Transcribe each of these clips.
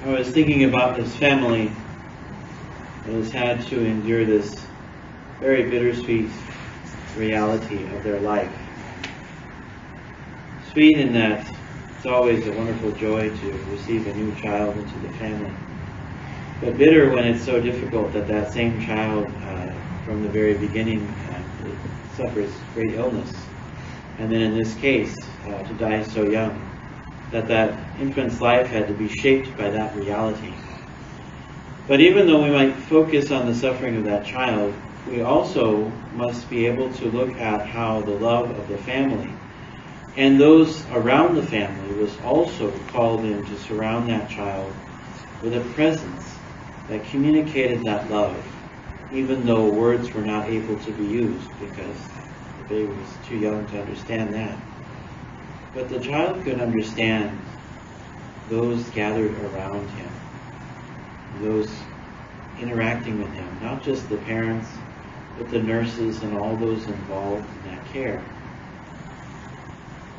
I was thinking about this family that has had to endure this very bittersweet reality of their life. Sweet in that it's always a wonderful joy to receive a new child into the family, but bitter when it's so difficult that that same child from the very beginning suffers great illness, and then in this case to die so young, that infant's life had to be shaped by that reality. But even though we might focus on the suffering of that child, we also must be able to look at how the love of the family and those around the family was also called in to surround that child with a presence that communicated that love, even though words were not able to be used because the baby was too young to understand that. But the child could understand those gathered around him, those interacting with him, not just the parents, but the nurses and all those involved in that care.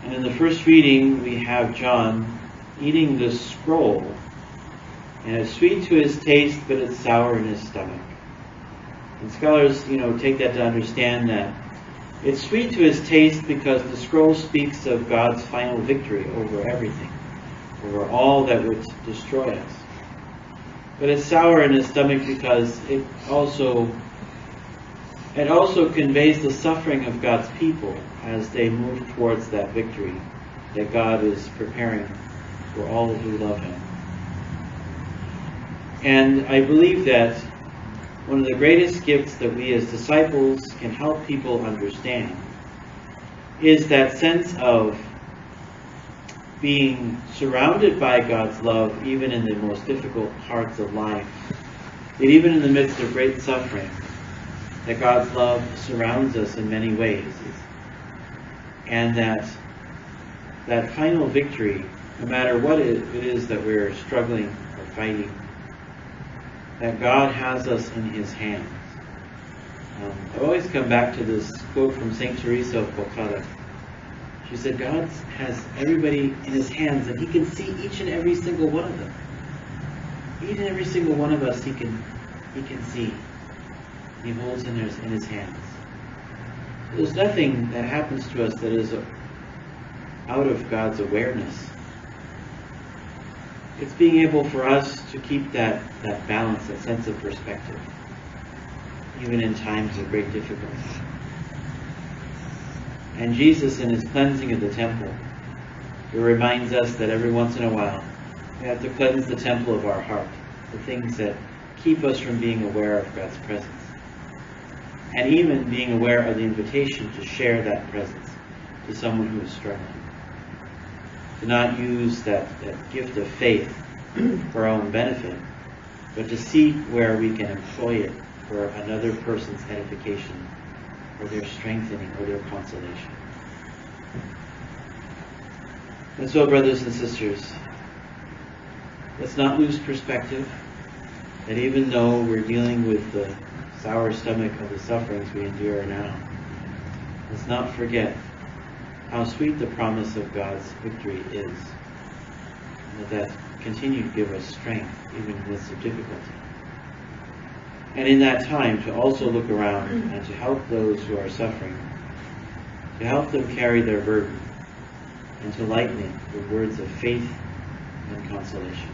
And in the first reading, we have John eating this scroll, and it's sweet to his taste, but it's sour in his stomach. And scholars, take that to understand that it's sweet to his taste because the scroll speaks of God's final victory over everything, over all that would destroy us. But it's sour in his stomach because it also conveys the suffering of God's people as they move towards that victory that God is preparing for all who love him. And I believe that one of the greatest gifts that we as disciples can help people understand is that sense of being surrounded by God's love even in the most difficult parts of life. That even in the midst of great suffering, that God's love surrounds us in many ways. And that final victory, no matter what it is that we're struggling or fighting, that God has us in his hands. I always come back to this quote from St. Teresa of Calcutta. She said, God has everybody in his hands, and he can see each and every single one of them. Each and every single one of us he can see. He holds in his hands. There's nothing that happens to us that is out of God's awareness. It's being able for us to keep that balance, that sense of perspective, even in times of great difficulty. And Jesus, in his cleansing of the temple, it reminds us that every once in a while we have to cleanse the temple of our heart, the things that keep us from being aware of God's presence. And even being aware of the invitation to share that presence to someone who is struggling. To not use that gift of faith for our own benefit, but to see where we can employ it for another person's edification, or their strengthening, or their consolation. And so, brothers and sisters, let's not lose perspective that even though we're dealing with the sour stomach of the sufferings we endure now, let's not forget how sweet the promise of God's victory is, and that continue to give us strength even in the midst of difficulty. And in that time to also look around and to help those who are suffering, to help them carry their burden, and to lighten it with words of faith and consolation.